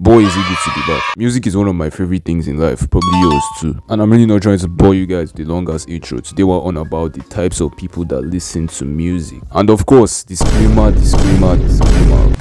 Boy, is it good to be back. Music is one of my favorite things in life, probably yours too. And I'm really not trying to bore you guys with the longest intro. Today we're on about the types of people that listen to music. And of course, disclaimer.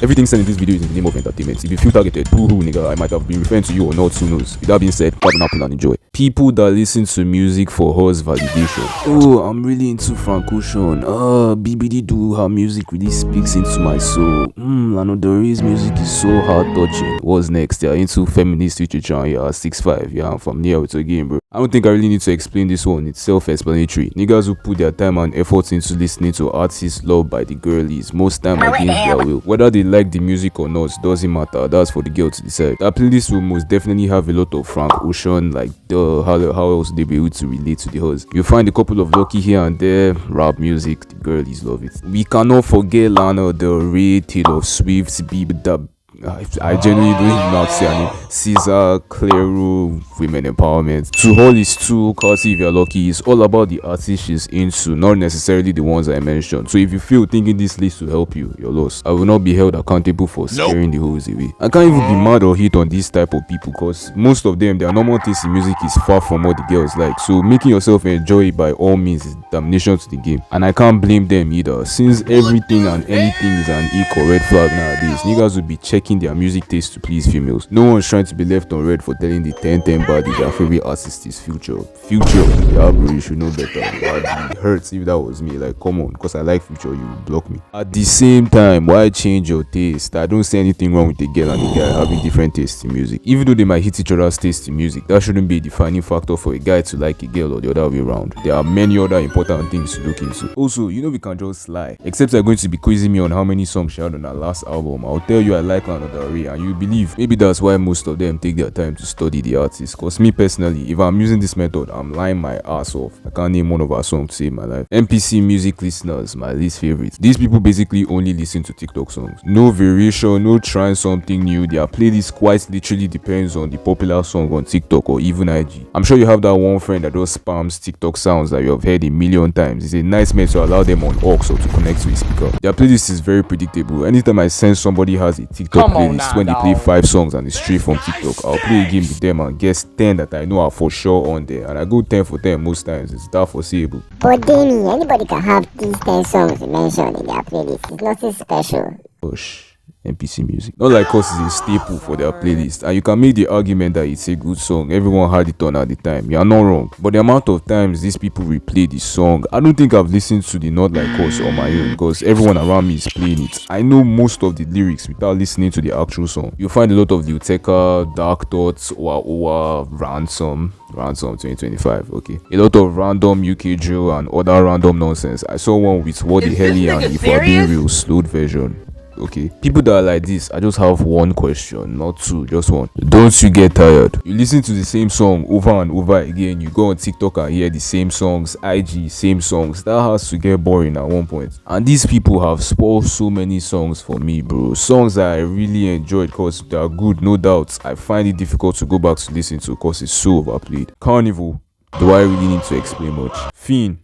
Everything said in this video is in the name of entertainment. If you feel targeted, boo-hoo nigga, I might have been referring to you or not, who knows. With that being said, grab an apple and enjoy. People that listen to music for horse validation. Oh, I'm really into Frank Ocean. BBD do her music really speaks into my soul. Lana Del Rey's music is so heart touching. What's next? They're into feminist literature and you're 6'5". Yeah, I'm familiar with your game, bro. I don't think I really need to explain this one. It's self-explanatory. Niggas who put their time and effort into listening to artists loved by the girlies, most time against their will. Whether they like the music or not doesn't matter. That's for the girl to decide. That playlist will most definitely have a lot of Frank Ocean, like how else they be able to relate to the horse. You'll find a couple of Lucky here and there, rap music, the girlies love it. We cannot forget Lana Del Rey, Taylor Swift, Bieber, I genuinely don't even know how to say her name. Caesar, Clairo, women empowerment. To Holly too, Cassie if you're lucky, it's all about the artists she's into, not necessarily the ones I mentioned. So if you feel thinking this list will help you, you're lost. I will not be held accountable for scaring the hoes away. I can't even be mad or hate on this type of people because most of them, their normal taste in music is far from what the girls like. So making yourself enjoy it by all means is damnation to the game. And I can't blame them either, since everything and anything is an equal red flag nowadays. Niggas would be checking their music taste to please females. No one's trying to be left on red for telling the 10-10 body their favorite artist is Future. Yeah, bro, you should know better. It hurts if that was me. Like, come on, because I like Future, you block me. At the same time, why change your taste? I don't see anything wrong with a girl and a guy having different tastes in music. Even though they might hit each other's taste in music, that shouldn't be a defining factor for a guy to like a girl or the other way around. There are many other important things to look into. Also, you know we can just lie. Except you're going to be quizzing me on how many songs she had on her last album. I'll tell you I like Lana Del Rey and you believe. Maybe that's why most of them take their time to study the artist. Cause me personally, if I'm using this method, I'm lying my ass off. I can't name one of our songs to save my life. NPC music listeners, my least favorite. These people basically only listen to TikTok songs. No variation, no trying something new. Their playlist quite literally depends on the popular song on TikTok or even IG. I'm sure you have that one friend that just spams TikTok sounds that you have heard a million times. It's a nice method to allow them on aux or to connect to a speaker. Their playlist is very predictable. Anytime I sense somebody has a TikTok playlist, when they play 5 songs and it's straight from TikTok, I'll play a game with them and guess 10 that I know are for sure on there, and I go 10 for 10 most times. It's that foreseeable. But Damien, anybody can have these 10 songs mentioned in their playlist. It's nothing special. Push. NPC music. Not like us is a staple for their playlist, and you can make the argument that it's a good song. Everyone had it on at the time. You are not wrong. But the amount of times these people replay the song, I don't think I've listened to the Not Like Us on my own because everyone around me is playing it. I know most of the lyrics without listening to the actual song. You'll find a lot of Liuteka, Dark Thoughts, Owa, Ransom 2025, okay. A lot of random UK drill and other random nonsense. I saw one with What the Hell and If We're Being Real slowed version. Okay, people that are like this, I just have one question, not two, just one. Don't you get tired? You listen to the same song over and over again. You go on TikTok and hear the same songs, IG, same songs. That has to get boring at one point. And these people have spoiled so many songs for me, bro. Songs that I really enjoyed because they are good, no doubt. I find it difficult to go back to listen to because it's so overplayed. Carnival, do I really need to explain much? Fiend,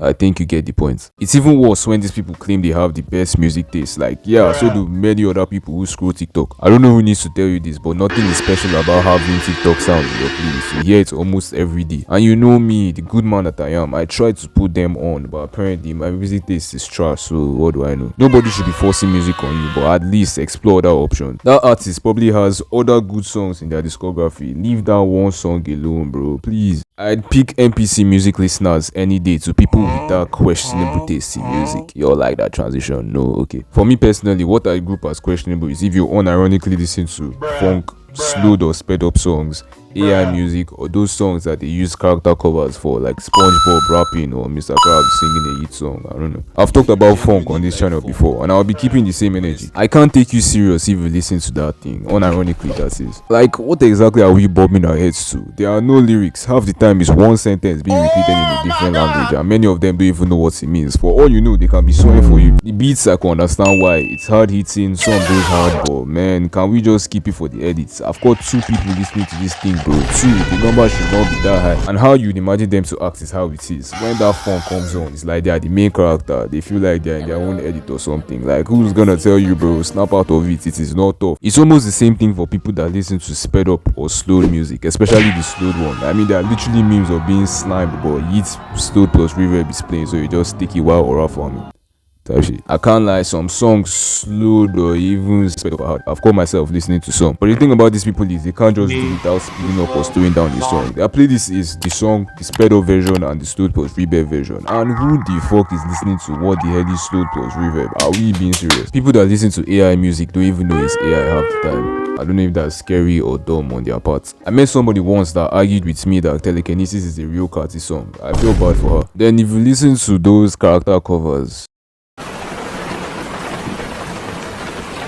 I think you get the point. It's even worse when these people claim they have the best music taste. Like, yeah, so do many other people who scroll TikTok. I don't know who needs to tell you this, but nothing is special about having TikTok sounds in your playlist. You hear it almost every day. And you know me, the good man that I am, I try to put them on, but apparently my music taste is trash, so what do I know? Nobody should be forcing music on you, but at least explore other options. That artist probably has other good songs in their discography. Leave that one song alone, bro, please. I'd pick NPC music listeners any day to people with that questionable taste in music. You all like that transition? No? Okay. For me personally, what I group as questionable is if you unironically listen to funk, slowed or sped up songs, AI music, or those songs that they use character covers for, like SpongeBob rapping or Mr. Krabs singing a hit song. I don't know. I've talked about funk on this channel before, and I'll be keeping the same energy. I can't take you serious if you listen to that thing, unironically that is. Like, what exactly are we bobbing our heads to? There are no lyrics. Half the time is one sentence being repeated in a different language, and many of them don't even know what it means. For all you know, they can be swearing for you. The beats, I can understand why. It's hard hitting, some goes hard, but man, can we just keep it for the edits? I've got 2 people listening to this thing bro. 2, the number should not be that high. And how you'd imagine them to act is how it is. When that phone comes on, it's like they are the main character. They feel like they're in their own edit or something. Like, who's gonna tell you, bro? Snap out of it. It is not tough. It's almost the same thing for people that listen to sped up or slowed music, especially the slowed one. I mean, there are literally memes of being slimed, but it's slowed plus reverb is playing, so you just take it while aura for me. I can't lie, some songs slowed or even sped up hard. I've caught myself listening to some. But the thing about these people is they can't just do it without speeding up or slowing down the song. Their playlist is the song, the sped up version, and the slowed plus reverb version. And who the fuck is listening to what the hell is slowed plus reverb? Are we being serious? People that listen to AI music don't even know it's AI half the time. I don't know if that's scary or dumb on their part. I met somebody once that argued with me that telekinesis is a real Carti song. I feel bad for her. Then if you listen to those character covers,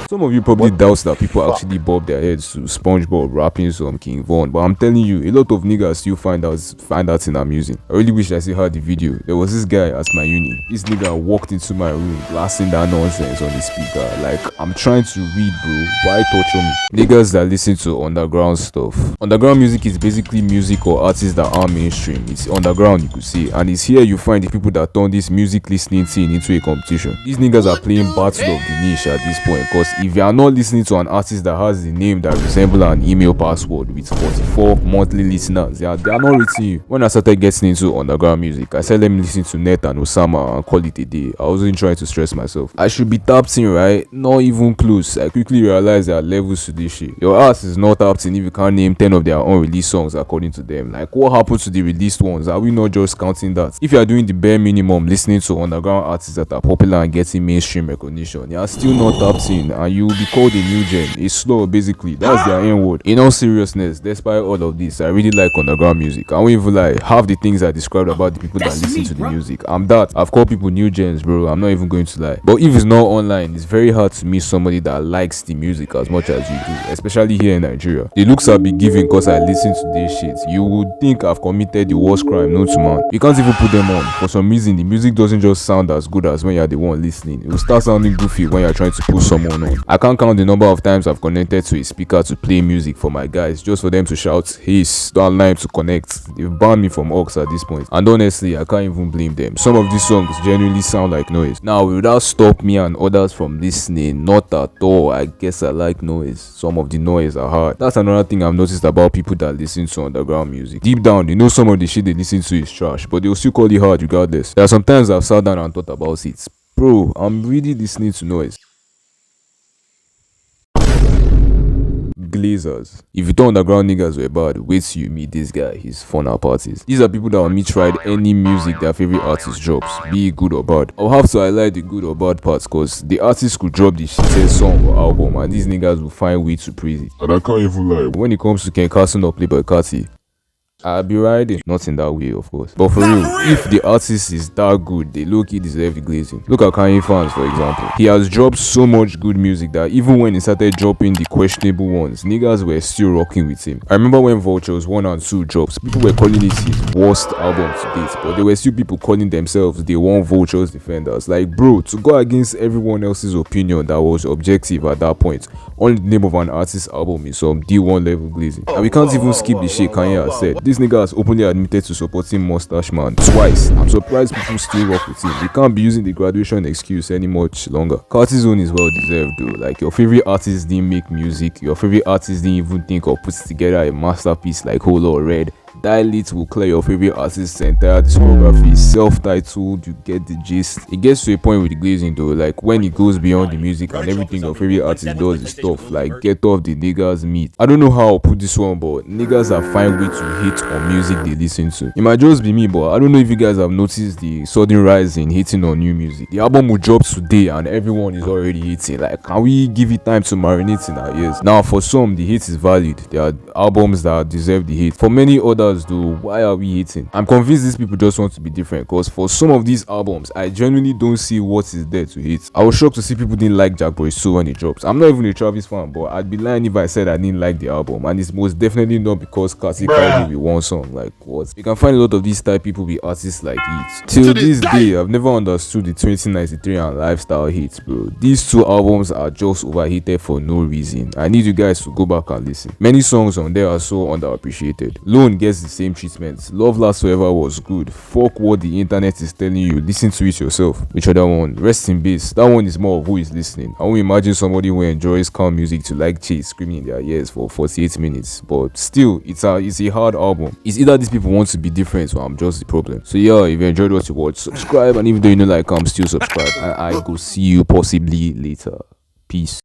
some of you probably doubt that people actually bob their heads to SpongeBob rapping some King Von, but I'm telling you, a lot of niggas still find that thing amusing. I really wish I still had the video. There was this guy at my uni. This nigga walked into my room blasting that nonsense on the speaker. Like, I'm trying to read, bro. Why torture me? Niggas that listen to underground stuff. Underground music is basically music or artists that aren't mainstream. It's underground, you could say, and it's here you find the people that turn this music listening thing into a competition. These niggas are playing battle of the niche at this point, because if you are not listening to an artist that has the name that resembles an email password with 44 monthly listeners, they are not reaching you. When I started getting into underground music, I said let me listen to Net and Osama and call it a day. I wasn't trying to stress myself. I should be tapped in, right? Not even close. I quickly realized there are levels to this shit. Your ass is not tapped in if you can't name 10 of their unreleased songs according to them. Like, what happened to the released ones? Are we not just counting that? If you are doing the bare minimum, listening to underground artists that are popular and getting mainstream recognition, you are still not tapped in, and you will be called a new gen. It's slow, basically. That's their N word. In all seriousness, despite all of this, I really like underground music. I won't even lie, half the things I described about the people that listen to the music, I'm that. I've called people new gens, bro. I'm not even going to lie. But if it's not online, it's very hard to meet somebody that likes the music as much as you do, especially here in Nigeria. The looks I'll be giving because I listen to this shit, you would think I've committed the worst crime known to man. You can't even put them on. For some reason, the music doesn't just sound as good as when you're the one listening. It will start sounding goofy when you're trying to put someone on. I can't count the number of times I've connected to a speaker to play music for my guys just for them to shout, hey, don't allow him to connect. They've banned me from aux at this point, and honestly I can't even blame them. Some of these songs genuinely sound like noise. Now, will that stop me and others from listening? Not at all. I guess I like noise. Some of the noise are hard. That's another thing I've noticed about people that listen to underground music. Deep down, they know some of the shit they listen to is trash, but they'll still call it hard regardless. There are sometimes I've sat down and thought about it. Bro, I'm really listening to noise. Glazers. If you thought underground niggas were bad, wait till you meet this guy. He's fun at parties. These are people that will meet tried any music their favorite artist drops, be it good or bad. I'll have to highlight the good or bad parts, cause the artist could drop the shittest song or album and these niggas will find way to praise it. And I can't even lie. When it comes to Ken Carson or Playboy Carti, I'll be riding. Not in that way, of course. But for real, if the artist is that good, they low-key deserve the glazing. Look at Kanye fans, for example. He has dropped so much good music that even when he started dropping the questionable ones, niggas were still rocking with him. I remember when Vultures 1 and 2 drops, people were calling it his worst album to date, but there were still people calling themselves the one Vultures defenders. Like, bro, to go against everyone else's opinion that was objective at that point, only the name of an artist's album is some D1 level glazing. And we can't even skip the shit Kanye has said. This nigga has openly admitted to supporting Mustache Man twice. I'm surprised people still rock with him. They can't be using the graduation excuse any much longer. Carti's own is well deserved though. Like, your favorite artist didn't make music, your favorite artist didn't even think of putting together a masterpiece like Holo or Red. Dial will clear your favorite artist's entire discography, self-titled, you get the gist. It gets to a point with the glazing though, like when it goes beyond the music and everything your favorite artist does is stuff like get off the niggas meat. I don't know how I'll put this one, but niggas are fine way to hate on music they listen to. It might just be me, but I don't know if you guys have noticed the sudden rise in hating on new music. The album will drop today and everyone is already hating. Like, can we give it time to marinate in our ears? Now, for some, the hate is valid. There are albums that deserve the hate. For many others, haters though, why are we hating? I'm convinced these people just want to be different, because for some of these albums I genuinely don't see what is there to hate. I was shocked to see people didn't like Jack Boy So when it drops. I'm not even a Travis fan, but I'd be lying if I said I didn't like the album, and it's most definitely not because Cassie carried me with one song. Like, what? You can find a lot of these type people with artists like it. Till this day, I've never understood the 2093 and Lifestyle hits, bro. These two albums are just overhated for no reason. I need you guys to go back and listen. Many songs on there are so underappreciated. Lone gets the same treatment. Love Lasts Forever was good. Fuck what the internet is telling you. Listen to it yourself. Which other one? Rest in Peace. That one is more of who is listening. I won't imagine somebody who enjoys calm music to like Chase screaming in their ears for 48 minutes. But still, it's a hard album. It's either these people want to be different or I'm just the problem. So yeah, if you enjoyed what you watched, subscribe, and even though you know like I'm still subscribe, and I go see you possibly later. Peace.